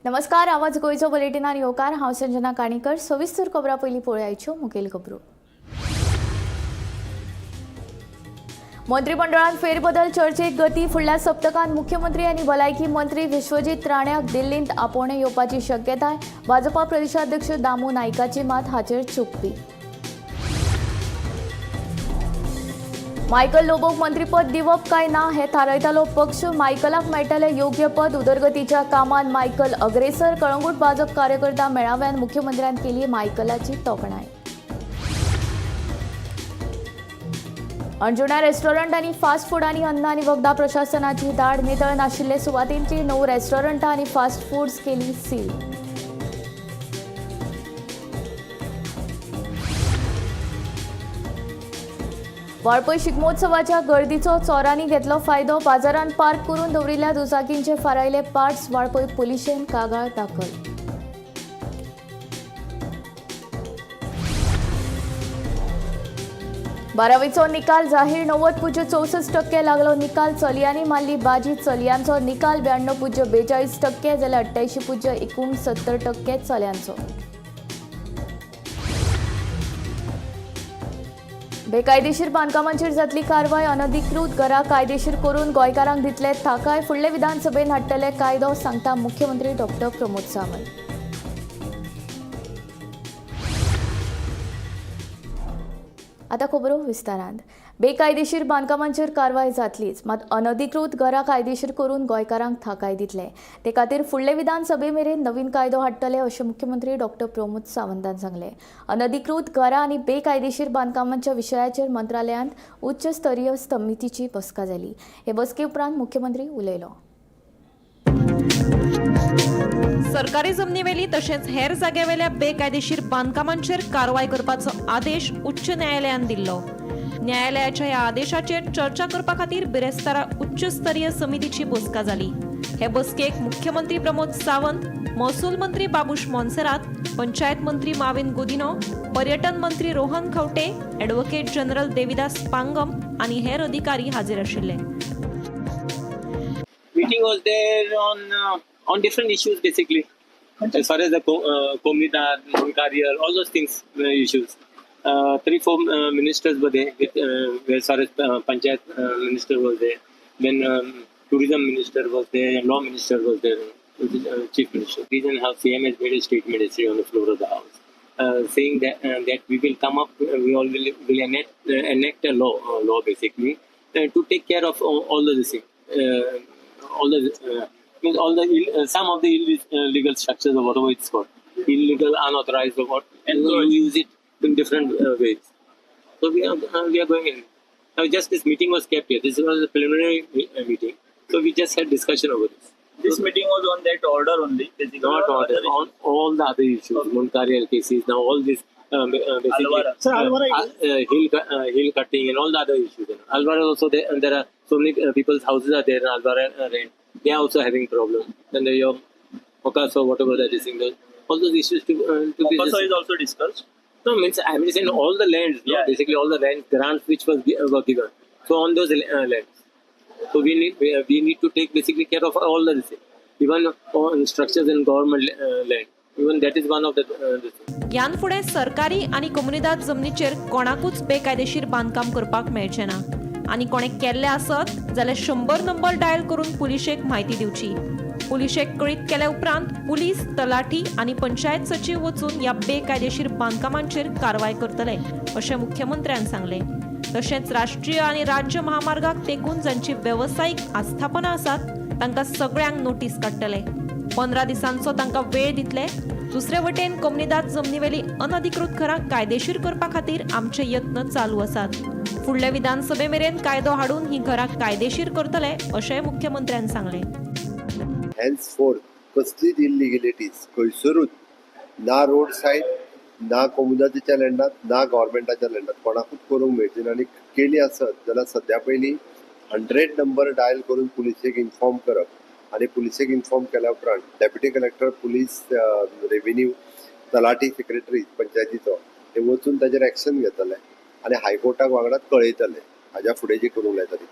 नमस्कार, आवाज गोयचो बुलेटिनार येवकार। हांव संजना काणीकर। सविस्तर खबरां पयलीं पळोवयाच्यो मुखेल खबरो। मंत्रिमंडळात फेरबदल चर्चेक गती। फुडल्या सप्तकांत मुख्यमंत्री आनी भलायकी मंत्री विश्वजीत राण्याक दिल्लींत आपोवणे येवपाची शक्यताय। भाजपा प्रदेशाध्यक्ष दामू नायकाची मात हाचेर चुकपी। मायकल लोबोक मंत्रीपद दिवप काय ना हे थारायतालो पक्ष। मायकलाक मेळटले योग्य पद। उदरगतीच्या कामांत मायकल अग्रेसर। कळंगूट भाजप कार्यकर्ता मेळाव्यान मुख्यमंत्र्यान केली मायकलाची तोखणाय। अंजुणा रेस्टॉरंट आनी फास्ट फूड आनी अन्न आनी वखदां प्रशासनाची धाड। नितळ नाशिल्ले सुवातींतली 9 रेस्टॉरंटां आनी फास्ट फूड्स केली सील। वाळपय शिगमोत्सवाच्या गर्दीचो चोरांनी घेतलो फायदो। बाजारांत पार्क करून दवरिल्ल्या दुचाकींचे फारायले पार्ट्स। वाळपय पुलिशेन कागाळ दाखल। बारावेचो निकाल जाहीर। 90.64% लागलो निकाल। चलयांनी मारली बाजी। चलयांचो निकाल 92.42% जाल्यार 88.69% चलयांचो। बेकायदेशीर बांदकामांचेर जातली कारवाय। अनधिकृत घरां कायदेशीर करून गोंयकारांक दितले थाकाय। फुडले विधानसभेत हाडटले कायदो, सांगता मुख्यमंत्री डॉ. प्रमोद सावंत। आता खबरो विस्तारांत। बेकायदेशीर बांदकामांचेर कारवाय जातलीच, मात अनधिकृत घरां कायदेशीर करून गोंयकारांक थाकाय दितले। ते खातीर फुडले विधानसभे मेरेन नवीन कायदो हाडटले अशें मुख्यमंत्री डॉ. प्रमोद सावंतान सांगलें। अनधिकृत घरां आनी बेकायदेशीर बांदकामांच्या विशयाचेर मंत्रालयांत उच्चस्तरीय समितीची बसका जाली। हे बसके उपरांत मुख्यमंत्री उलयलो। सरकारी जमनीवेली तशेंच हेर जाग्यावेल्या बेकायदेशीर बांदकामांचेर कारवाय करपाचो आदेश उच्च न्यायालयान दिल्लो। न्यायालयाच्या ह्या आदेशाचेर चर्चा करपा खातीर बिरेस्तारा उच्चस्तरीय समितीची बसका जाली। हे बसकेक मुख्यमंत्री प्रमोद सावंत, महसूल मंत्री बाबूश मोन्सेरात, पंचायत मंत्री माविन गुदिनो, पर्यटन मंत्री रोहन खंवटे, ॲडव्होकेट जनरल देविदास पांगम आनी हेर अधिकारी हाजीर आशिल्ले। Meeting was there on different issues basically, as far as the Komunidad, non-career, all those things issues. 3-4 ministers were there. As far as Panchayat minister was there, then tourism minister was there, law minister was there, chief minister. Region House CM has made a statement yesterday on the floor of the house, saying that we will come up, we all will enact a law basically to take care of all the this thing. Some of the illegal structures or whatever it's called, illegal, unauthorized, or what, and you use it in different ways. So we are going in. Now just this meeting was kept here. This was a preliminary meeting. So we just had discussion over this. This meeting was on that order only, basically. Not order, on all the other issues, non-career cases, now all this basically hill cutting and all the other issues. Alvara also there are so many people's houses are there in Alvara rent. They are also having problems. Then your Okaso, whatever that is, all those issues to be Okaso is also discussed. No, means I mean saying all the lands, Yeah. basically all the land grants which were given. So on those lands, so we need to take basically care of all the even structures in government land. Even that is one of the यान फुडें सरकारी आनी कम्युनिदाद जमनीचेर कोणाकूच बेकायदेशीर बांदकाम करपाक मेळचें ना आनी कोणे केल्ले आसत जाल्यार 100 नंबर डायल करून पुलिशेक म्हायती दिवची। पुलिशेक कळीत केल्या उपरांत पुलीस, तलाठी आनी पंचायत सचिव वचून ह्या बेकायदेशीर बांदकामांचेर कारवाय करतले अशें मुख्यमंत्र्यान सांगलें। तशेंच राष्ट्रीय आनी राज्य महामार्गाक तेंकून जांची वेवसायीक आस्थापनां आसात तांकां सगळ्यांक नोटीस काडटले। 15 दिसांचो तांकां वेळ दितले। दुसरे वटेन कम्युनिदाद जमनीवेली अनधिकृत घरां कायदेशीर करपा खातीर आमचे यत्न चालू आसात। फुडल्या विधानसभे मेरेन कायदो हाडून ही घरां कायदेशीर करतले अशेंय मुख्यमंत्र्यान सांगलें। हेन्सफोर्थ कसलीच इलिगेलिटीज खंयसरूच ना रोड सायड, ना कम्युनिदाच्या लँडात, ना गव्हर्मेंटाच्या लँडात कोणाकूच करूंक मेळची ना। आनी केली आसत जाल्यार सद्या पयलीं 100 नंबर डायल करून पुलिशेक इन्फॉर्म करप आनी पुलिशेक इन्फॉर्म केल्या उपरांत डेप्युटी कलेक्टर, पुलीस, रेव्हेन्यू, तलाठी, सेक्रेटरी पंचायतीचो हे वचून ताचेर एक्शन घेतले आनी हायकोर्टाक वांगडाच कळयतले हाज्या फुडें जी करूंक लायता ती।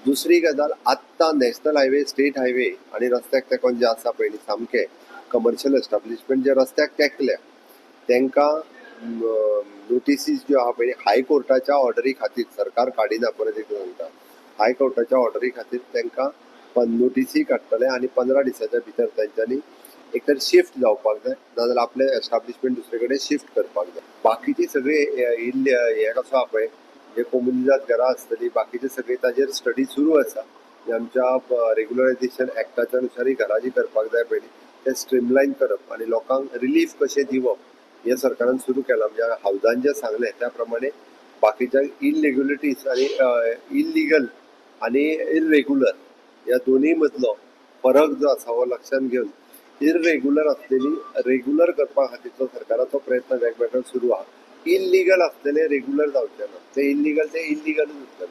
दुसरी गजाल, आत्तां नॅशनल हायवे, स्टेट हायवे आनी रस्त्याक तेकोन जे आसा पळय सामके कमर्शियल एस्टाब्लिशमेंट जे रस्त्याक तेंकल्या तांकां नोटिसीस ज्यो आहा पळय हायकोर्टाच्या ऑर्डरी खातीर सरकार काडिना परत एक सांगता हायकोर्टाच्या ऑर्डरी खातीर तांकां नोटिसी काडटले आनी 15 दिसाच्या भितर तांच्यांनी एक तर शिफ्ट जावपाक जाय नाजाल्यार आपले एस्टाब्लिशमेंट दुसरे कडेन शिफ्ट करपाक जाय. बाकीची सगळी हे कसो आहा पळय जे कम्युनिजात घरां आसतली बाकीचे सगळे ताजेर स्टडी सुरू आसा. आमच्या रेग्युलरायझेशन एक्टाच्या नुसार घरां जी करपाक जाय पळय ते स्ट्रीमलायन करप आनी लोकांक रिलीफ कशें दिवप हे सरकारान सुरू केलां. म्हणजे हावजान जे सांगलें त्या प्रमाणे बाकीच्या इलरेग्युलरिटीज आनी इल्लिगल आनी इरेग्युलर ह्या दोनी मदलो फरक जो आसा हो लक्षात घेवन इरेग्युलर आसलेली रेग्युलर करपा खातीरचो सरकाराचो प्रयत्न वेगवेगळो सुरू आहा. इल्लिगल आसलेले रेग्युलर जावचे ना ते इल्लिगलूच उरतले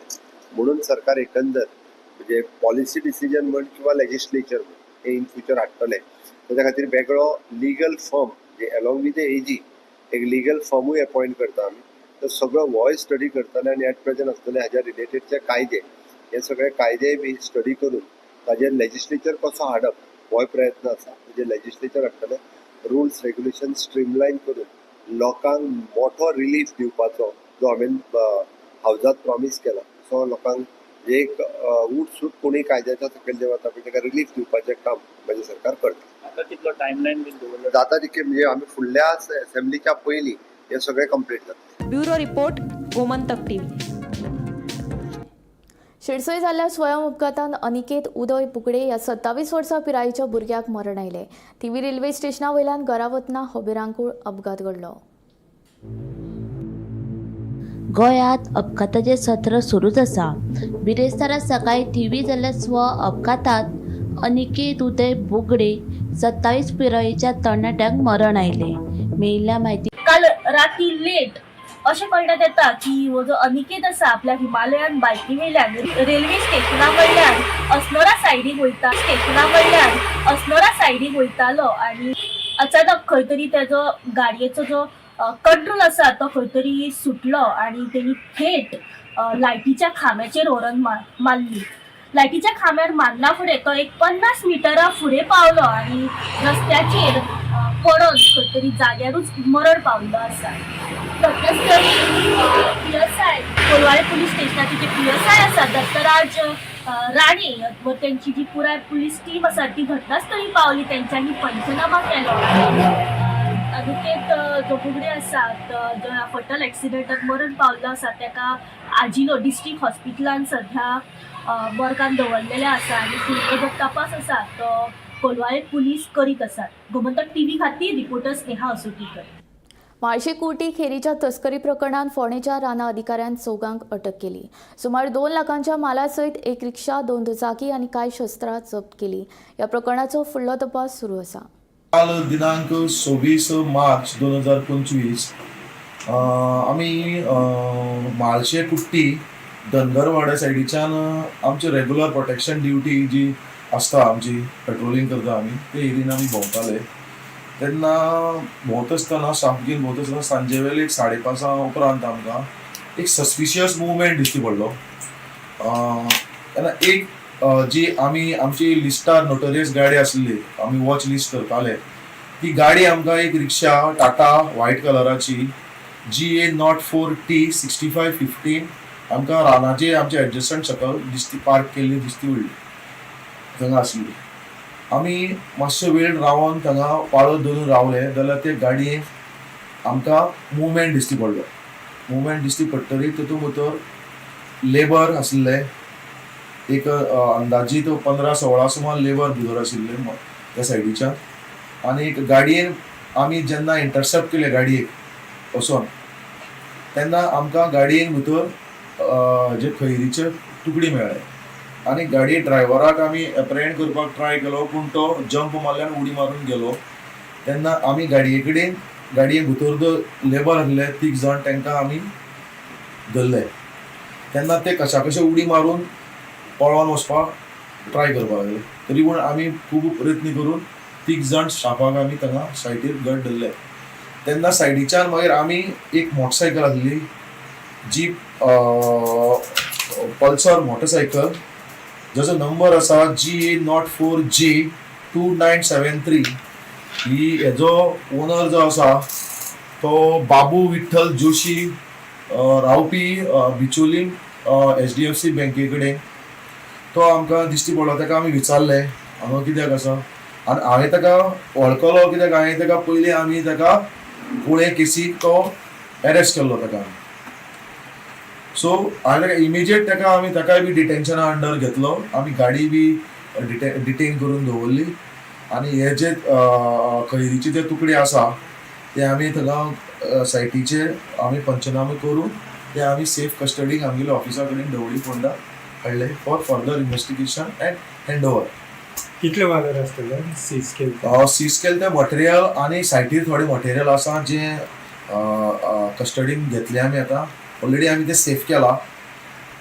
म्हणून सरकार एकंदर म्हणजे पॉलिसी डिसिजन म्हण किंवा लेजिस्लेचर हे इन फ्युचर हाडटले. त्याच्या खातीर वेगळो लिगल फर्म जे अलॉंग विथ एजी एक लिगल फर्मूय अपॉइंट करता आमी. तो सगळो होय स्टडी करतले आनी एट प्रेझेंट आसतले हाज्या रिलेटेडचे कायदे हे सगळे कायदे बी स्टडी करून ताजेर लेजिस्लेचर कसो हाडप हो प्रयत्न आसा. म्हणजे लेजिस्लेचर हाडटले रुल्स रेग्युलेशन स्ट्रीमलायन करून लोकांक मोठो रिलीफ दिवपाचो जो हांवें हावजात प्रॉमीस केला. सो लोकांक एक उठ सूट कोणी कायद्याच्या सकयल जे वता पळय ताका रिलीफ दिवपाचें काम म्हणजे सरकार करता. आता कितलो टायमलायन बीन दवरलो जाता तितके म्हणजे आमी फुडल्या असेंब्लीच्या पयलीं हे सगळे कंप्लीट जाता. Bureau report Gomantak TV. शिरसय जाल्ल्या स्वयं अपघातान अनिकेत उदय पुकडे ह्या 27 वर्सां पिरायेच्या भुरग्याक मरण आयलें. थिवी रेल्वे स्टेशना वयल्यान घरा वतना होबेरांकूळ अपघात घडलो. गोंयांत अपघाताचें सत्र सुरूच आसा. बिरेस्तारा सकाळी थिवी जाल्ल्या स्व अपघातांत अनिकेत उदय बुगडे 27 पिरायेच्या तरणाट्याक मरण आयलें. मेळिल्ल्या म्हायती काल राती लेट अशें कळण्यात येता की हो जो अनिकेत आसा आपल्या हिमालयन बायकी वयल्यान रेल्वे स्टेशना वयल्यान अस्नोरा सायडीक वयतालो आनी अचानक खंय तरी तेजो गाडयेचो जो कंट्रोल आसा तो खंय तरी सुटलो आनी तेणी थेट लायटीच्या खांब्याचेर व्हरून मारली. लायटीच्या खांब्यार मारना फुडें तो एक 50 मिटरां फुडें पावलो आनी रस्त्याचेर पडोन खंय तरी जाग्यारूच मरण पावलो आसा. घटनास्थळी PSI कोलवाळे पुलीस स्टेशनाचे जे PSI आसा दत्तराज राणे व त्यांची जी पुराय पुलीस टीम आसा ती घटनास्थळी पावली. त्यांच्यांनी पंचनामा केलो. अनिकेत जो बुगडे आसा जो फटल एक्सिडेंटात मरण पावलो आसा ताका आजिलो डिस्ट्रिक्ट हॉस्पिटलान सध्या मॉर्गान दवरलेले आसा आनी फुडलो जो तपास आसा तो कोलवाळे पुलीस करीत आसात. गोमंतक टीव्ही खातीर रिपोर्टर स्नेहा असोटीकर. म्हाळशी कुर्टी खेरीच्या तस्करी प्रकरणात फोंडेच्या राना अधिकाऱ्यान चौगांक अटक केली. सुमार 2 लाखांच्या मालासयत एक रिक्षा 2 दुचाकी आनी कांय शस्त्रां जप्त केली. ह्या प्रकरणाचो फुडलो तपास सुरू आसा. काल दिनांक 26 मार्च 2025 आमी म्हाळशे कुट्टी धनगरवाड्या सायडीच्यान आमचे रेग्युलर प्रोटेक्शन ड्युटी जी आसता आमची पेट्रोलिंग करता आमी ते एरियेन आमी भोंवताले. तेन्ना भोंवता आसतना सामकीन भोंवता आसतना सांजे वेळे 5:30 उपरांत आमकां एक सस्पिशियस मुवमेंट दिश्टी पडलो. तेन्ना एक जी आमी आमची लिस्टार नोटोरियस गाडी आसली आमी वॉच लिस्ट करताले ती गाडी आमकां एक रिक्षा टाटा व्हायट कलराची GA04T 6515 आमकां रानाचे आमचे एडजस्टंट सकल दिश्टी पार्क केल्ली दिश्टी उरली थंगा आसली. आमी मातसो वेळ रावन थंगा पाळत धरून रावले जाल्यार ते गाडयेक आमकां मुवमेंट दिश्टी पडलो. मुवमेंट दिश्टी पडटरी तितून भितर लेबर आसले एक अंदाजीत 15-16 सुमार लेबर भितर आशिल्ले त्या सायडीच्यान. आनी एक गाडयेन आमी जेन्ना इंटरसेप्ट केले गाडयेक वचोन तेन्ना आमकां गाडयेन भितर जे खैरीचे तुकडी मेळ्ळे आनी गाडये ड्रायव्हराक आमी एप्रेंड करपाक ट्राय केलो पूण तो जंप मारल्यान उडी मारून गेलो. तेन्ना आमी गाडये कडेन गाडये भितर जो लेबर आसले 3 जाण तांकां आमी धरले. तेन्ना ते कशा कशे उडी मारून पळोवन वचपाक ट्राय करपाक लागले. तरी पूण आमी खूब प्रयत्न करून 3 जाण स्टाफाक आमी थंगा सायडीर घट धरले. तेन्ना सायडीच्यान मागीर आमी एक मोटरसायकल आसली जी पल्सर मोटरसायकल जाचो नंबर आसा GA04J2973 ही हेजो ओनर जो आसा तो बाबू विठ्ठल जोशी रावपी बिचोलीम HDFC बँके कडेन तो आमकां दिश्टी पडलो. ताका आमी विचारलें हांगा कित्याक आसा आनी हांवें ताका वळखलो कित्याक हांवें ताका पयलीं आमी ताका गुळे केसीक तो अरेस्ट केल्लो ताका. सो हांवें इमिजिएट ताका आमी ताकाय बी डिटेन्शना अंडर घेतलो. आमी गाडी बी डिटेन करून दवरली आनी हे जे खैरीचे जे तुकडे आसा ते आमी थंगा सायटीचे आमी पंचनामे करून ते आमी सेफ कस्टडीक आमगेल्या ऑफिसा कडेन दवळी फोंडा हाडले for further investigation end handover. कितले वावर आसतले सीज केले? सीज केले ते मटेरियल आनी सायटीर थोडे मटेरियल आसा जे कस्टडीन घेतले आमी आतां. ऑलरेडी आमी ते सेफ केला.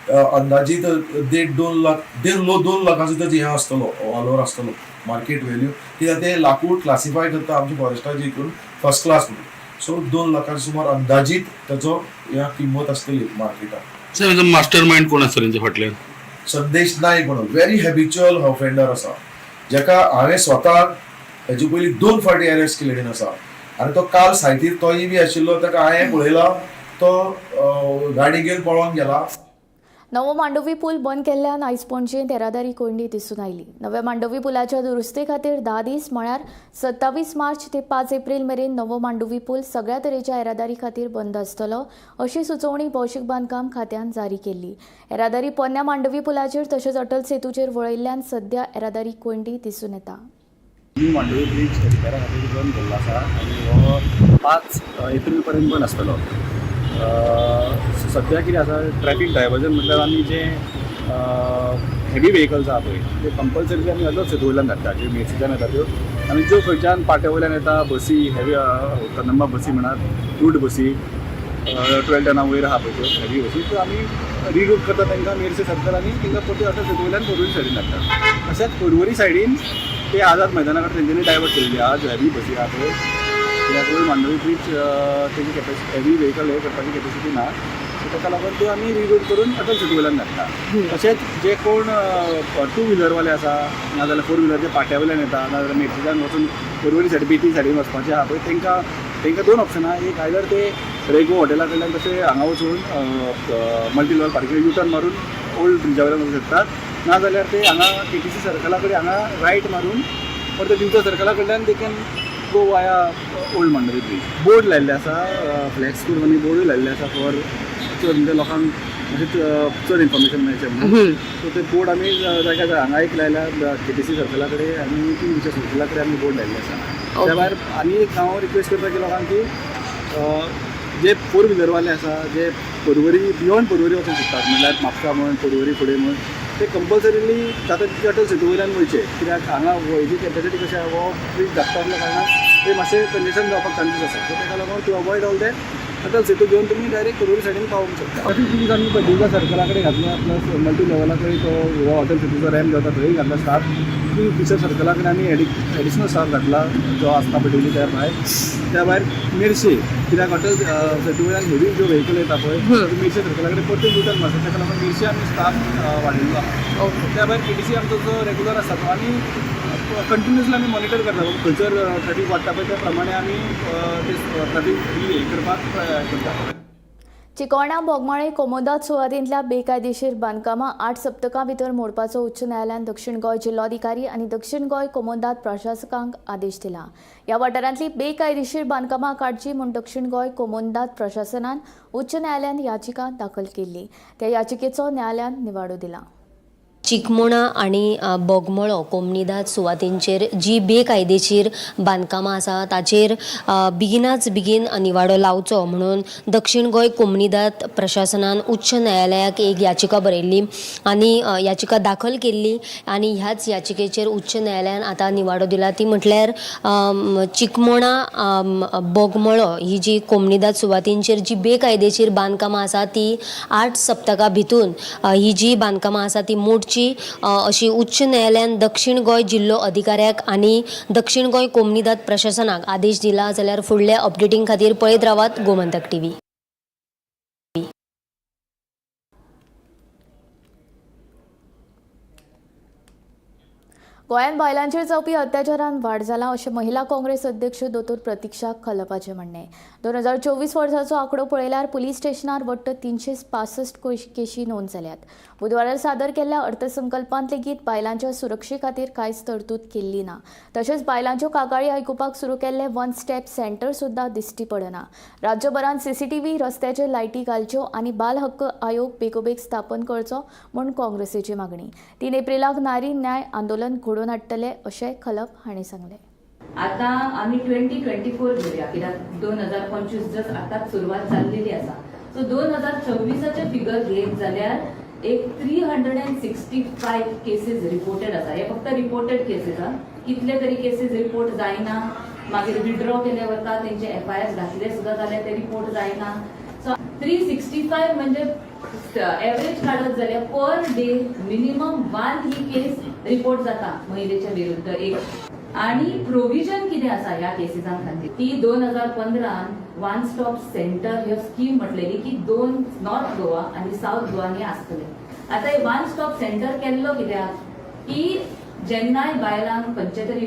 अंदाजीत 2 लाखाचो तेजो हें आसतलो वालोर आसतलो मार्केट व्हॅल्यू. कित्याक ते लाकूड क्लासिफाय करता आमच्या फॉरेस्टाची हितून फर्स्ट क्लास म्हणून. सो 2 लाखांच्या सुमार अंदाजीत तेजो ह्या किंमत आसतली मार्केटान. मास्टर माइंड कोण आसता तेंच्या फाटल्यान? संदेश नायक म्हणून व्हेरी हॅबिच्युअल ऑफेंडर आसा जेका हांवें स्वता हेजे पयलीं 2 फावटी अरेस्ट केलेली आसा आनी तो काल सायटीर तोय बी आशिल्लो. ताका हांवें पळयला तो गाडी घेवन पळोवन गेला. नवो मांडोवी पूल बंद केल्ल्यान आयज पणजेंत येरादारी कोंडी दिसून आयली. नव्या मांडोवी पुलाच्या दुरुस्ते खातीर 10 दीस म्हळ्यार 27 मार्च ते 5 एप्रील मेरेन नवो मांडोवी पूल सगळ्या तरेच्या येरादारी खातीर बंद आसतलो अशी सुचोवणी भौशीक बांदकाम खात्यान जारी केल्ली. येरादारी पोन्न्या मांडोवी पुलाचेर तशेंच अटल सेतूचेर वळयल्ल्यान सध्या येरादारी कोंडी दिसून येता. मांडोवी ब्रिज रिपेरा खातीर बंद केल्लो आसा आनी हो 5 एप्रील पर्यंत बंद आसतलो. सध्या कितें आसा ट्रॅफिक डायवर्जन म्हटल्यार आमी जे हेवी व्हेकल्स आहा पळय ते कंपल्सरी आमी अटल सेतू वयल्यान धाडटा. ज्यो मेर्सीच्यान येता त्यो आनी ज्यो खंयच्यान पाट्या वयल्यान येता बसी हेवी कदंबा बसी म्हणात रूट बसी 12 टना वयर आहा पळय त्यो हेवी बसी त्यो आमी रिरूट करता तांकां मेर्से सर्कल आनी तांकां परती अटल सेतू वयल्यान पर्वरी सायडीन धाडटा. तशेंच पर्वरी सायडीन ते आझाद मैदाना कडेन तेंच्यांनी डायवर्ट केल्ली आहा ज्यो हेवी बसी आहा पळय कित्याक मांडोवी ब्रिज तेजी कॅपेसिटी हेवी व्हेकल हे करपाची कॅपेसिटी ना. सो ताका लागून त्यो आमी रिरूट करून अटल सेतू वयल्यान धाडटा. तशेंच जे कोण 2 व्हिलरवाले आसा नाजाल्यार 4 व्हिलर जे पाट्या वयल्यान येता नाजाल्यार मेर्सीच्यान वचून पर्वरी सायडीन बेती सायडीन वचपाचें आहा पळय तांकां 2 ऑप्शनां. एक आयदर ते रेगो हॉटेला कडल्यान तशें हांगा वचून मल्टी लेवल पार्किंग युटर्न मारून ओल्ड ब्रिजा वयल्यान वचूं शकतात नाजाल्यार ते हांगा KTC सर्कला कडेन हांगा रायट मारून परत दिवचा सर्कला कडल्यान दे कॅन गो वाया ओल्ड मांडोवी ब्रिज. बोर्ड लायल्ले आसा फ्लॅक्स करून आनी बोर्डूय लायल्ले आसा फॉर चड म्हणजे लोकांक चड इन्फॉर्मेशन मेळचें म्हणून. सो ते बोर्ड आमी जाग्या हांगा एक लायल्या KTC सर्कला कडेन आनी दिवच्या सर्कला कडेन आमी बोर्ड लायल्ले आसा. त्या भायर आनी एक हांव रिक्वेस्ट करता की लोकांक की जे 4 व्हिलरवाले आसा जे पर्वरी बियॉन्ड पर्वरी वचूंक सोदतात म्हळ्यार म्हापसा म्हण पर्वरी फुडें म्हण ते कंपल्सरिली जाता तितके अटल सेतू वयल्यान वयचे. कित्याक हांगा हेजी कॅपेसिटी कशी आहा हो ब्रिज धाकटो आसल्या कारणान ते मातशें कंजेशन जावपाक चान्सीस आसा. सो ताका लागून to avoid all that Atal Setu घेवन तुमी डायरेक्ट पर्वरी सायडीन पावूंक शकता. ट्रॅफिक पुलीस आमी दिवजा सर्कला कडेन घातला प्लस मल्टी लेवला कडेन तो हो अटल सेतूचो रॅम्प जाता थंय घातला स्टाफ. टिचर सर्कला कडेन आमी एडिशनल स्टाफ घातला जो आसता पळय डेली त्या भायर मेर्शे कित्याक अटल सेतू वयल्यान हेवी ज्यो व्हेकल येता पळय मेर्शे सर्कला कडेन परते युटर्न मारता ताका लागून मेर्शे आमी स्टाफ वाडयल्लो आहा. त्या भायर KTC आमचो जो रेग्युलर आसता तो आमी कंटिन्युअसली आमी मॉनिटर करता खंयसर ट्रॅफिक वाडटा पळय त्या प्रमाणे आमी ते ट्रॅफिक हे करपाक करता. चिकोणा बोगमाळे कोमोदात सुवातेंतल्या बेकायदेशीर बांदकामां 8 सप्तकां भितर मोडपाचो उच्च न्यायालयान दक्षिण गोंय जिल्लोधिकारी आनी दक्षिण गोंय कोमोदात प्रशासकांक आदेश दिला. ह्या वाठारांतली बेकायदेशीर बांदकामां काडची म्हूण दक्षिण गोंय कोमोदात प्रशासनान उच्च न्यायालयान याचिका दाखल केल्ली. त्या याचिकेचो न्यायालयान निवाडो दिला. चिकमोणा आणि बोगमळो कोमनीदाद सुवातींचेर जी बेकायदेशीर बांदकामां आसा ताचेर बेगिनाच बेगीन निवाडो लावचो म्हणून दक्षिण गोंय कोमनीदाद प्रशासनान उच्च न्यायालयाक एक याचिका बरयल्ली आनी याचिका दाखल केल्ली आनी ह्याच याचिकेचेर उच्च न्यायालयान आतां निवाडो दिला. ती म्हटल्यार चिकमोणा बोगमळो ही जी कोमनीदाद सुवातींचेर जी बेकायदेशीर बांदकामां आसा ती 8 सप्तकां भितून ही जी बांदकामां आसा ती मोडची अशी उच्च न्यायालयान दक्षिण गोंय जिल्लो अधिकाऱ्याक आनी दक्षिण गोंय कोमनीदाद प्रशासनाक आदेश दिला. जाल्यार फुडल्या अपडेटींग खातीर पळयत रावात गोमंतक TV. गोंयांत बायलांचेर जावपी अत्याचारांत वाड जाला अशें महिला काँग्रेस अध्यक्ष दोतोर प्रतीक्षा खलपाचें म्हणणें. 2024 वर्साचो आंकडो पळयल्यार पुलीस स्टेशनार वट्ट 365 केशी नोंद जाल्यात. बुधवारा सादर केल्ल्या अर्थसंकल्पांत लेगीत बायलांच्या सुरक्षे खातीर कांयच तरतूद केल्ली ना. तशेंच बायलांच्यो कागाळी आयकुपाक सुरू केल्ले वन स्टेप सेंटर सुद्दां दिश्टी पडना. राज्यभरांत CCTV, रस्त्याचे लायटी घालच्यो आनी बाल हक्क आयोग बेगोबेग स्थापन करचो म्हूण काँग्रेसीची मागणी. 3 एप्रिलाक नारी न्याय आंदोलन घडोवन हाडटले अशें खलप हांणी सांगलें. आता आम्ही 2024 घेऊया कित्याक 2025 जस्ट आताच सुरवात जाल्लेली आसा. सो 2024चे फिगर घेत जाल्यार एक 365 केसेस रिपोर्टेड आसा. हे फक्त रिपोर्टेड केसेस आसा. कितले तरी केसेस रिपोर्ट जायना, मागीर विड्रॉ केले वता, तेंचे FIR घातले सुद्धा जाल्यार ते रिपोर्ट जायना. सो 365 म्हणजे एवरेज काढत जाल्यार पर डे मिनिमम 1 ही केस रिपोर्ट जाता महिलेच्या विरुद्ध एक. आणि प्रोविजन कितें आसा ह्या केसीसां खातीर ती 2015 वन स्टॉप सेंटर ह्यो स्कीम म्हटलेली की 2 नॉर्थ गोवा आनी साउथ गोवानी आसतले. आता हे वन स्टॉप सेंटर केल्लो कित्याक की जेन्नाय बायलांक खंयचे तरी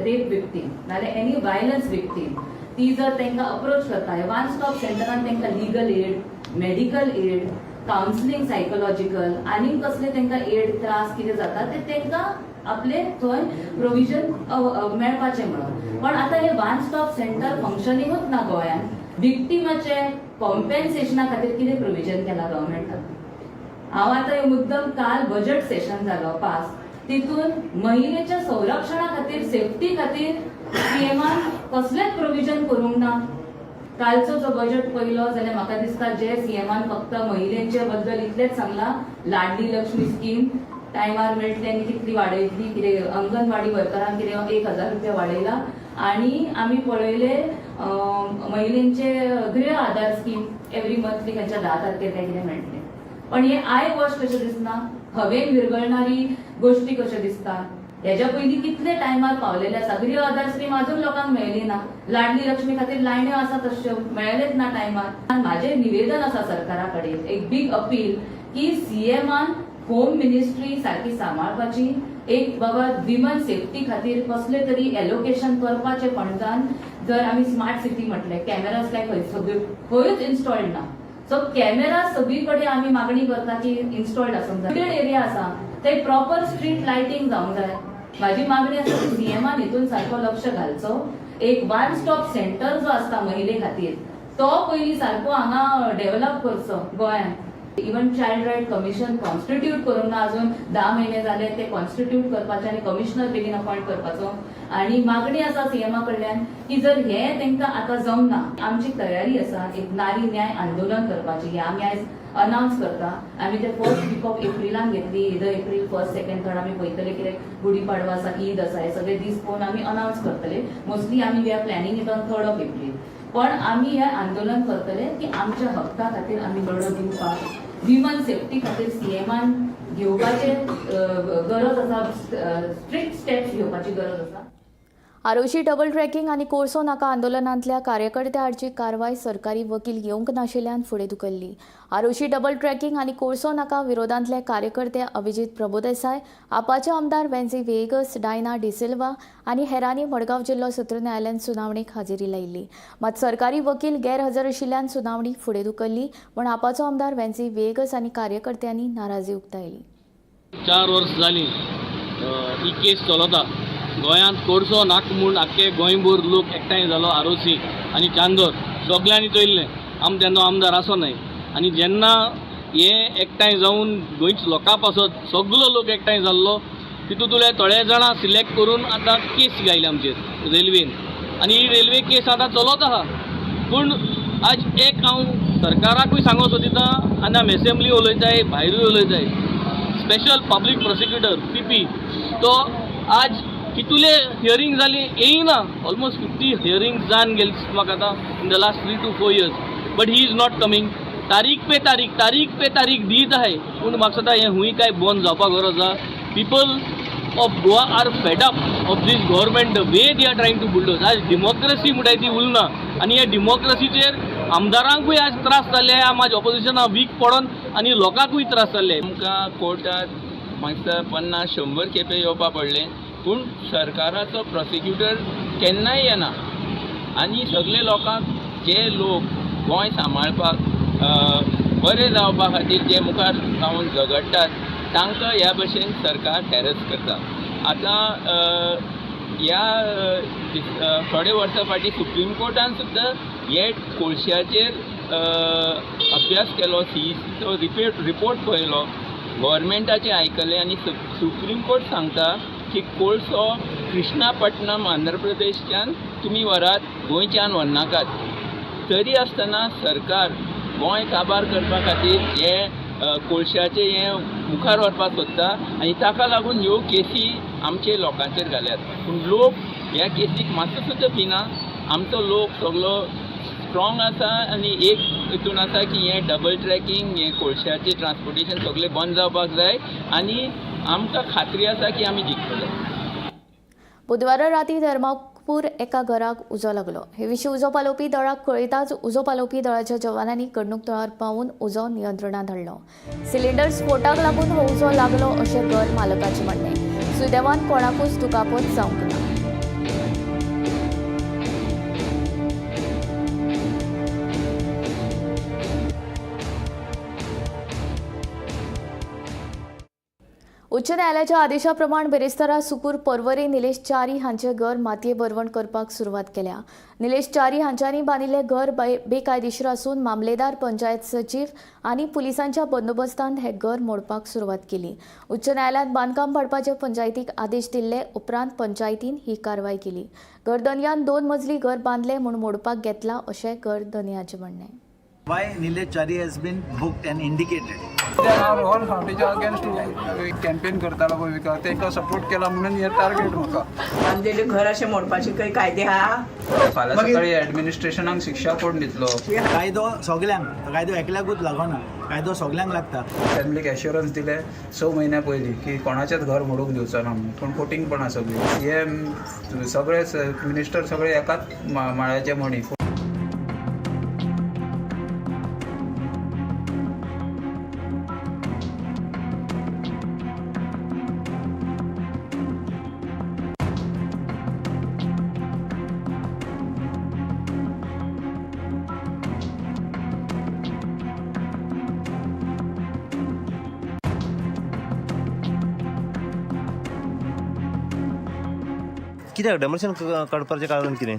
रेप विक्टीम नाल्यार एनी वायलन्स विक्टीम ती जर तांकां अप्रोच करता, हे वन स्टॉप सेंटरान तांकां legal aid, medical aid, counselling psychological आनी कसले तांकां एड त्रास कितें जाता ते तांकां आपले थंय प्रोविजन मेळपाचें म्हणून. पण आता हे वन स्टॉप सेंटर फंक्शनिंगूच ना गोंयांत. विक्टिमाचे कॉम्पेन्सेशना खातीर कितें प्रोविजन केला गव्हर्मेंटान? हांव आतां हे मुद्दम काल बजेट सेशन जालो पास, तितून महिलेच्या संरक्षणा खातीर सेफ्टी खातीर CMान कसलेच प्रोविजन करूंक ना. कालचो जो बजेट पयलो जाल्यार म्हाका दिसता जे CMान फक्त महिलेच्या बद्दल इतलेच सांगला, लाडली लक्ष्मी स्कीम टायमार मेळटली आनी कितली वाडयतली, कितें अंगणवाडी वर्करांक कितें 1000 रुपया वाडयला. आनी आमी पळयले महिलेंचे गृह आधार स्कीम एवरी मंथली खंयच्या 10 तारखेर काय कितें मेळटलें. पण हे आय वॉश कशें दिसना, हवेन विरगळणारी गोष्टी कशें दिसता. हेच्या पयलीं कितले टायमार पावलेले आसा. गृह आधार स्कीम अजून लोकांक मेळ्ळी ना. लाडली लक्ष्मी खातीर लायण्यो आसा तश्यो मेळ्ळेच ना टायमार. म्हाजें निवेदन आसा सरकारा कडेन, एक बीग अपील की CMान होम मिनिस्ट्री सारखी सांबाळपाची, एक बाबा विमन सेफ्टी खातीर कसले तरी एलोकेशन करपाचे पणजान. जर आमी स्मार्ट सिटी म्हटले, कॅमेराज काय खंयच इन्स्टॉल्ड ना. सो कॅमेरा सगळीकडे आमी मागणी करता की इन्स्टॉल्ड आसूंक जाय. एरिया आसा ते प्रॉपर स्ट्रीट लायटिंग जावंक जाय. माझी मागणी आसा की CMान हितून सारको लक्ष घालचो. एक वन स्टॉप सेंटर जो आसता महिले खातीर तो पयलीं सारको हांगा डेव्हलप करचो गोंयांत. Even child right commission constitute करूंक ना अजून 10 महिने जाले. ते कॉन्स्टिट्यूट करपाचे आनी कमिशनर बेगीन अपॉइंट करपाचो. आनी मागणी आसा CMा कडल्यान की जर हे तांकां आतां जमना, आमची तयारी आसा एक नारी न्याय आंदोलन करपाची. हे आमी आयज अनाउन्स करता. आमी ते 1st वीक ऑफ एप्रिलान घेतली. इधर एप्रील 1st, 2nd, 3rd आमी पळयतले कितें गुढीपाडवा आसा, ईद आसा, हे सगळे दीस पळोवन आमी अनाउन्स करतले. मोस्टली आमी we are planning it on 3rd of April. पण आमी हे आंदोलन करतले की आमच्या हक्का खातीर आमी लढो दिवपाक, विमन सेफ्टी खातीर CMान घेवपाचे गरज आसा, स्ट्रिक्ट स्टेप्स घेवपाची गरज आसा. आरोशी डबल ट्रॅकिंग आनी कोळसो नाका आंदोलनांतल्या कार्यकर्त्या आडची कारवाय सरकारी वकील येवंक नाशिल्ल्यान फुडें धुकल्ली. आरोशी डबल ट्रॅकिंग आनी कोळसो नाका विरोधांतले कार्यकर्ते अभिजीत प्रभुदेसाय, आपाचे आमदार वेन्झी वेगस, डायना डिसिल्वा आनी हेरांनी मडगांव जिल्लो सत्र न्यायालयान सुनावणेक हाजेरी लायिल्ली. मात सरकारी वकील गैरहजर आशिल्ल्यान सुनावणी फुडें धुकल्ली म्हूण आपाचो आमदार वेन्झी वेगस आनी कार्यकर्त्यांनी नाराजी उक्तायली. 4 वर्स जालीं ही केस चलता. गोंयांत कोळसो नाक म्हूण आख्खे गोंयभर लोक एकठांय जालो. आरोसी आनी चांदोर सगळ्यांनी चोयल्लें. तेन्ना आमदार आसो न्हय. आनी जेन्ना हे एकठांय जावन गोंयच लोकां पासत सगळो लोक एकठांय जाल्लो, तितूंतले थोडे जाणां सिलेक्ट करून आतां केस घायल्या आमचेर रेल्वेन. आनी ही रेल्वे केस आतां चलत आहा. पूण आज एक हांव सरकाराकूय सांगो सोदिता आनी आमी एसेंब्ली उलयताय, भायरूय उलयताय, स्पेशल पब्लीक प्रोसिक्युटर PP तो आज कितले हियरिंग जाली येयना. ऑलमोस्ट 50 हियरिंग जावन गेली म्हाका आतां in the last 3 to 4 years. But he is not coming. तारीख पे तारीख दीत आहे. पूण म्हाका दिसता हें हुंय काय बंद जावपाक गरज आसा. People of Goa are fed up of these government, the way they are trying to bulldoze. आज डेमोक्रेसी म्हणटाय ती उरना. आनी ह्या डेमोक्रेसीचेर आमदारांकूय आज त्रास जाल्ले. आम आज ऑपोजिशनाक वीक पडोन आनी लोकांकूय त्रास जाल्ले. आमकां कोर्टात म्हाका दिसता 50-100 खेपे येवपा पडलें, पूण सरकाराचो प्रोसिक्युटर केन्नाय येना. आनी सगळे लोकांक जे लोक गोंय सांबाळपाक बरें जावपा खातीर जे मुखार जावन झगडटात तांकां ह्या भशेन सरकार हॅरस करता. आतां ह्या थोडे वर्सां फाटीं सुप्रीम कोर्टान सुद्दां हे कोळश्याचेर अभ्यास केलो, सीईसीचो रिपोर्ट पळयलो, गव्हर्मेंटाचें आयकलें आनी सुप्रीम कोर्ट सांगता की कोळसो कृष्णापट्टणम आंध्र प्रदेशच्यान तुमी व्हरात, गोंयच्यान व्हरनाकात. तरी आसतना सरकार गोंय काबार करपा खातीर हे कोळश्याचें हें मुखार व्हरपाक सोदता आनी ताका लागून ह्यो केसी आमचे लोकांचेर घाल्यात. पूण लोक ह्या केसीक मातसो सुद्दां भिना. आमचो लोक सगळो स्ट्रॉंग आसा आनी एक हितून आसा की हें डबल ट्रॅकिंग, हें कोळश्याचें ट्रान्सपोर्टेशन सगळें बंद जावपाक जाय आनी आमकां खात्री आसा की आमी जिखतले. बुधवारा राती धर्मापूर एका घराक उजो लागलो. हे विशीं उजो पालोवपी दळाक कळयताच उजो पालोवपी दळाच्या जवानांनी घडणूक थळार पावून उजो नियंत्रणांत हाडलो. सिलिंडर स्फोटाक लागून हो उजो लागलो अशें घर मालकाचें म्हणणें. सुदैवान कोणाकूच दुखापत जावंक ना. उच्च न्यायालयाच्या आदेशा प्रमाण बेरेस्तारा सुकूर पर्वरी निलेश च्यारी हांचे घर मातये भरवण करपाक सुरवात केल्या. निलेश च्यारी हांच्यांनी बांदिल्लें घर बेकायदेशीर आसून मामलेदार, पंचायत सचीव आनी पुलिसांच्या बंदोबस्तांत हें घर मोडपाक सुरवात केली. उच्च न्यायालयात बांदकाम पाडपाचे पंचायतीक आदेश दिल्ले उपरांत पंचायतीन ही कारवाय केली. घरधन्यान 2 मजली घर बांदलें म्हूण मोडपाक घेतला अशें घरधन्याचें म्हणणें. Why Nilesh Chari has been booked and indicated? फावटीच्या अगेन्स्ट कॅम्पेन करतालो पळय विका ताका सपोर्ट केला म्हणून हे टार्गेट म्हाका. बांदिल्लें घर अशें मोडपाचे खंय कायदे आहा? फाल्यां सकाळी ऍडमिनिस्ट्रेशनाक शिक्षा कोण दितलो? कायदो सगल्यांक, कायदो एकल्याकूच लागना, कायदो सगल्यांक लागता. फॅमिलीक एश्युरन्स दिले 6 म्हयन्या पयलीं की कोणाचेंच घर मोडूंक दिवचो ना म्हणून. पूण फोटिंगपणां सगळीं हे सगळे मिनिस्टर सगळे एकाच माळ्याचे म्हणी. कित्याक डेमोलिशन काडपाचें कारण कितें?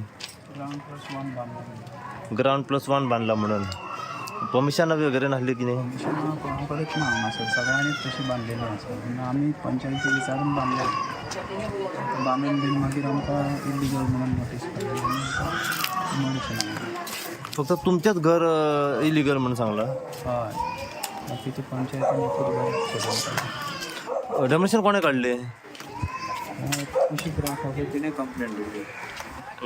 ग्राउंड प्लस 1 बांदला म्हणून परमिशन वगैरे नासली कितें? कोणा कडेच ना हांगासर, सगळ्यांनीच तशी बांदलेली आसा. आमी पंचायती विचारून बांदले. बांदून बीन मागीर आमकां इलिगल म्हणून नोटीस फक्त तुमचेंच घर इलिगल म्हणून सांगला? हय, बाकीची पंचायतीन डेमोलिशन कोणें काडलें? अशी तिणें कंप्लेंट दिली.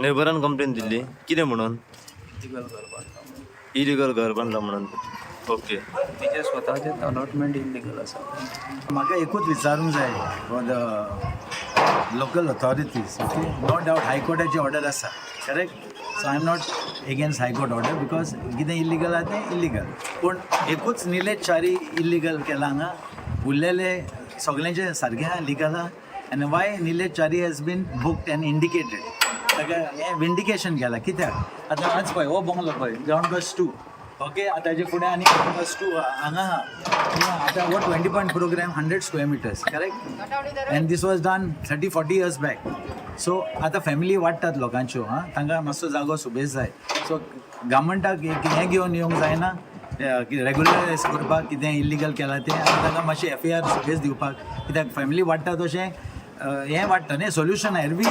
नेबरान कंप्लेन दिल्ली कितें म्हणून? इलिगल घर बांदला म्हणून. ओके. तिचे स्वताचे अलॉटमेंट इलिगल आसा. म्हाका एकूच विचारूंक जाय for the local authorities. Okay, no doubt हायकोर्टाची ऑर्डर आसा, correct. So I am not against high court order because कितें इलिगल आहा तें इलिगल. पूण एकूच निलेश च्यारी इलिगल केला हांगा, उरलेले सगळ्यांचे सारकें आहा, लिगल आहा. आनी why Nilesh Chari has been booked and indicated. ताका हें विंडिकेशन केलां. कित्याक आतां आज पळय हो बंगलो पळय ग्राउंड प्लस 2. ओके, आतां हेजे फुडें आनी ग्राउंड प्लस 2 हांगा आहा. आतां हो 20 point program 100 square metres, correct. And these was done 30-40 years back. So आतां फॅमिली वाडटात लोकांच्यो, तांकां मातसो जागो सुबेज जाय. सो गव्हर्मेंटाक हें घेवन येवंक जायना रेग्युलरायज करपाक कितें इलिगल केलां तें, आनी तांकां मातशें FIR सुबेज दिवपाक. कित्याक फॅमिली वाडटा तशें हें वाडटा न्ही सोल्युशन. एरवी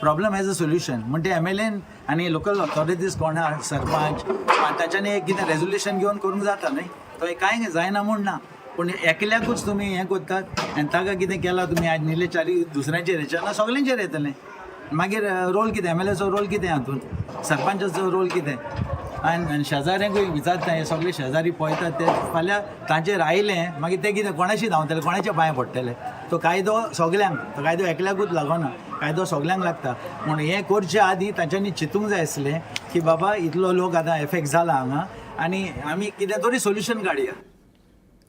प्रॉब्लम हॅज अ सोल्युशन. म्हणटा MLAन आनी लोकल ऑथॉरिटीज कोण आहा, सरपंच, तांच्यांनी एक कितें रेजोल्युशन घेवन करूंक जाता न्ही. तो कांय जायना म्हूण ना. पूण एकल्याकूच तुमी हें करतात आनी ताका कितें केलां तुमी आज निलेश च्यारी दुसऱ्यांचेर हेचेर सगळ्यांचेर येतलें. मागीर रोल कितें MLAचो रोल कितें हातून, सरपंचाचो रोल कितें. आनी शेजाऱ्यांकूय विचारता, हे सगळे शेजारी पळयतात ते फाल्यां तांचेर आयलें मागीर ते कितें कोणाशी धांवतले, कोणाच्या पांयां पडटले. तो कायदो सगल्यांक, तो कायदो एकल्याकूच लागना, कायदो सगल्यांक लागता. म्हूण हें करचे आदीं तांच्यांनी चिंतूंक जाय आसलें की बाबा इतलो लोक आतां एफेक्ट जाला हांगा आनी आमी कितें तरी सोल्युशन काडया.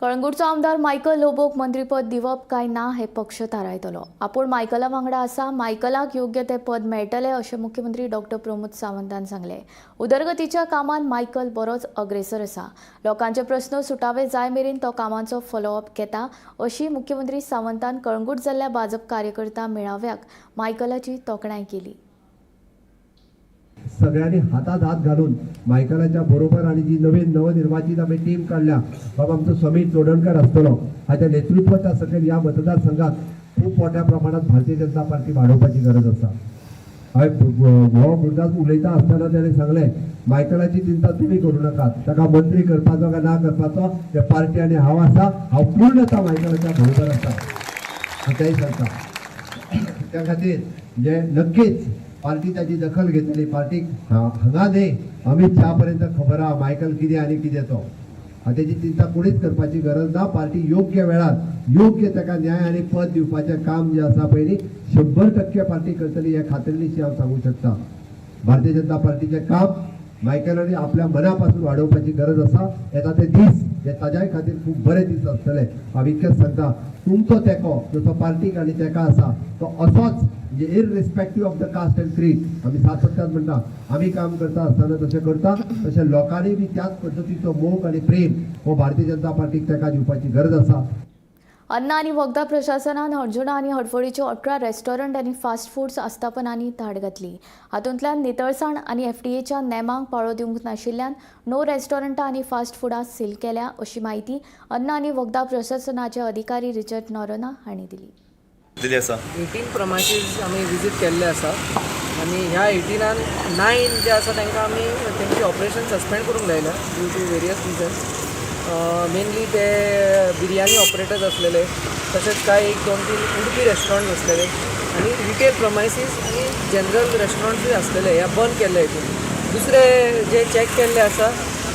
कळंगूटचो आमदार मायकल लोबोक मंत्रीपद दिवप काय ना हे पक्ष थारायतलो. आपूण मायकला वांगडा आसा, मायकलाक योग्य ते पद मेळटले अशें मुख्यमंत्री डॉ. प्रमोद सावंतान सांगले. उदरगतीच्या कामांत मायकल बरोच अग्रेसर आसा. लोकांचे प्रस्न सुटावे जाय मेरेन तो कामांचो फॉलोअप घेता अशी मुख्यमंत्री सावंतान कळंगूट जाल्ल्या भाजप कार्यकर्ता मेळाव्याक मायकलाची तोखणाय केली. सगळ्यांनी हातात हात घालून मायकलाच्या बरोबर आणि जी नवनिर्वाचित आम्ही टीम काढल्या बाबा आमचो समीर चोडणकर आसतलो हाच्या नेतृत्वाच्या सकयल या मतदारसंघात खूप मोठ्या प्रमाणात भारतीय जनता पार्टी वाडोवपाची गरज आसा. हो मुद्दाच उलयता आसतना ताणें सांगलें मायकलाची चिंता तुमी करूं नाकात, ताका मंत्री करपाचो काय ना करपाचो ते पार्टी आनी हांव आसा, हांव पूर्णता मायकलाच्या बरोबर आसा अशेंय सांगता. त्या खातीर जे नक्कीच पार्टी ताची दखल घेतली. पार्टीक हांगा न्ही अमित शहा पर्यंत खबर आहा मायकल कितें आनी कितें तो. ताची चिंता कोणीच करपाची गरज ना. पार्टी योग्य वेळार योग्य ताका न्याय आनी पद दिवपाचें काम जें आसा पळय न्ही 100% पार्टी करतली हे खात्रीनिशी हांव सांगूं शकता. भारतीय जनता पार्टीचें काम मायकलांनी आपल्या मना पासून वाडोवपाची गरज आसा. येता ते दीस हे ताज्याय खातीर खूब बरे दीस आसतले. हांव इतकेंच सांगता तुमचो तेंको जसो पार्टीक आनी तेका आसा तो असोच म्हणजे इररिस्पेक्टीव ऑफ द कास्ट अँड क्रीड आमी सातत्यान म्हणटा आमी काम करता आसतना तशें करता तशें लोकांनी बी त्याच पद्दतीचो मोग आनी प्रेम हो भारतीय जनता पार्टीक तेका दिवपाची गरज आसा. अन्न आनी वखदां प्रशासनान हणजुणा आनी हडफोडीच्यो 18 रेस्टॉरंट आनी फास्ट फूड्स आस्थापनांनी धाड घातली. हातूंतल्यान नितळसाण आनी FDAच्या नेमांक पाळो दिवंक नाशिल्ल्यान 9 रेस्टॉरंटां आनी फास्ट फूडां सील केल्या अशी माहिती अन्न आनी वखदां प्रशासनाचे अधिकारी रिचर्ड नोरोना हांणी दिली. 18 प्रमायसीस आमी विजीट केल्ले आसा आनी ह्या 18 9 जे आसा तांकां आमी तेंची ऑपरेशन सस्पेंड करूंक लायल्या due to various reasons. Mainly ते बिर्याणी ऑपरेटर्स असलेले तसेच काय 1-2-3 उडपी रेस्टॉरंट असलेले आणि रिटेल प्रमायसीस आणि जनरल रेस्टॉरंट्सूय असलेले ह्या बंद केल्ले हितून. दुसरे जे चॅक केल्ले आसा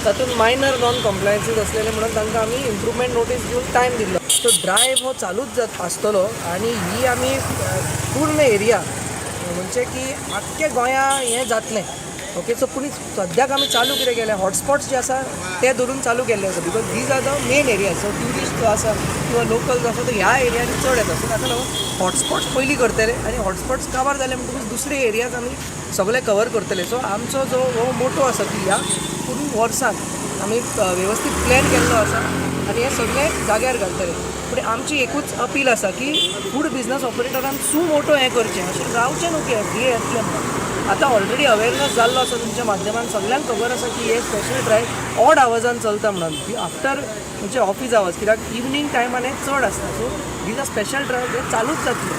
तातूंत मायनर नॉन कम्प्लायन्सीस असलेले म्हणून तांकां आमी इम्प्रुवमेंट नोटीस दिवन टायम दिल्लो. सो ड्रायव्ह हो चालूच आसतलो आणि ही आमी पूर्ण एरिया म्हणजे की आख्खे गोंया हें जातलें. ओके सो पूण सद्याक आमी चालू कितें केलें हॉटस्पॉट्स जे आसा ते धरून चालू केल्ले आसा because these are the main area. So tourist जो आसा किंवा लोकल जो आसा तो ह्या एरियांनी चड येता. सो ताका लागून हॉटस्पॉट्स पयलीं करतले आनी हॉटस्पॉट्स कवर जाले म्हणटकूच दुसरे एरियाज आमी सगळे कवर करतले. सो आमचो जो हो मोटो आसा की ह्या पूर्ण वर्साक आमी वेवस्थीत प्लॅन केल्लो आसा आनी हे सगळे जाग्यार घालतले. पूण आमची एकूच अपील आसा की फूड बिजनस ऑपरेटरान सू मोटो हें करचें अशें जावचें न्हू की FDA येतलें म्हणून. आतां ऑलरेडी अवेरनेस जाल्लो आसा तुमच्या माध्यमान सगळ्यांक खबर आसा की हे स्पेशल ड्रायव्ह ऑड आवर्सान चलता म्हणून आफ्टर म्हणजे ऑफीस आवर्स कित्याक इवनिंग टायमान हे चड आसता. So these are special drive हे चालूच जातले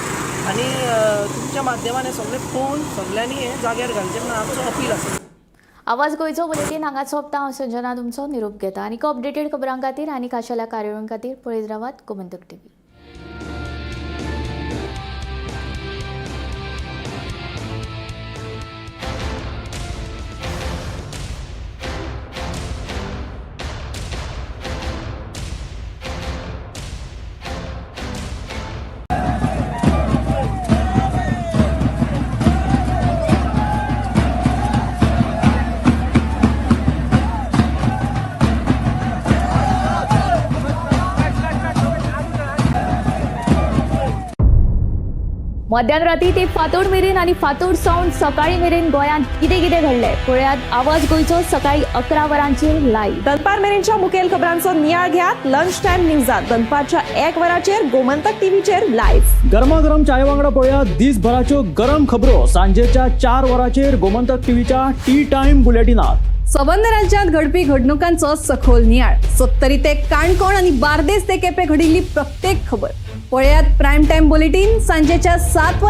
आनी तुमच्या माध्यमान हे सगळे पळोवन सगळ्यांनी हे जाग्यार घालचें म्हणून आमचो अपील आसा. आवाज गोंयचो बुलेटीन हांगा सोंपता. हांव संजना तुमचो निरोप घेता. आनी अपडेटेड खबरां खातीर आनी खाशेल्या कार्यावळीं खातीर पळयत रावात गोमंतक TV. मध्यानराती ते फातोड मेरेन आनी फातोड सावन सकाळी मेरेन गोंयांत कितें कितें घडलें पळयात आवाज गोंयचो सकाळी 11 वरांचेर लायव्ह. दनपार मेरेनच्या मुखेल खबरांचो नियाळ घेयात लंच टायम न्यूजात. दनपारच्या 1 वराचेर गोमंतक टीव्हीचेर लायव्ह. गरमागरम चाय वांगडा पळयात दिसभराच्यो गरम खबरो सांजेच्या 4 वराचेर गोमंतक टीव्हीच्या टी टायम बुलेटिनात. संबंध राज्यांत घडपी घडणुकांचो सखोल नियाळ. सत्तरी ते काणकोण आणि बार्देस ते केपें घडिल्ली प्रत्येक खबर पळयात प्रायम टायम बुलेटिन सांजेच्या 7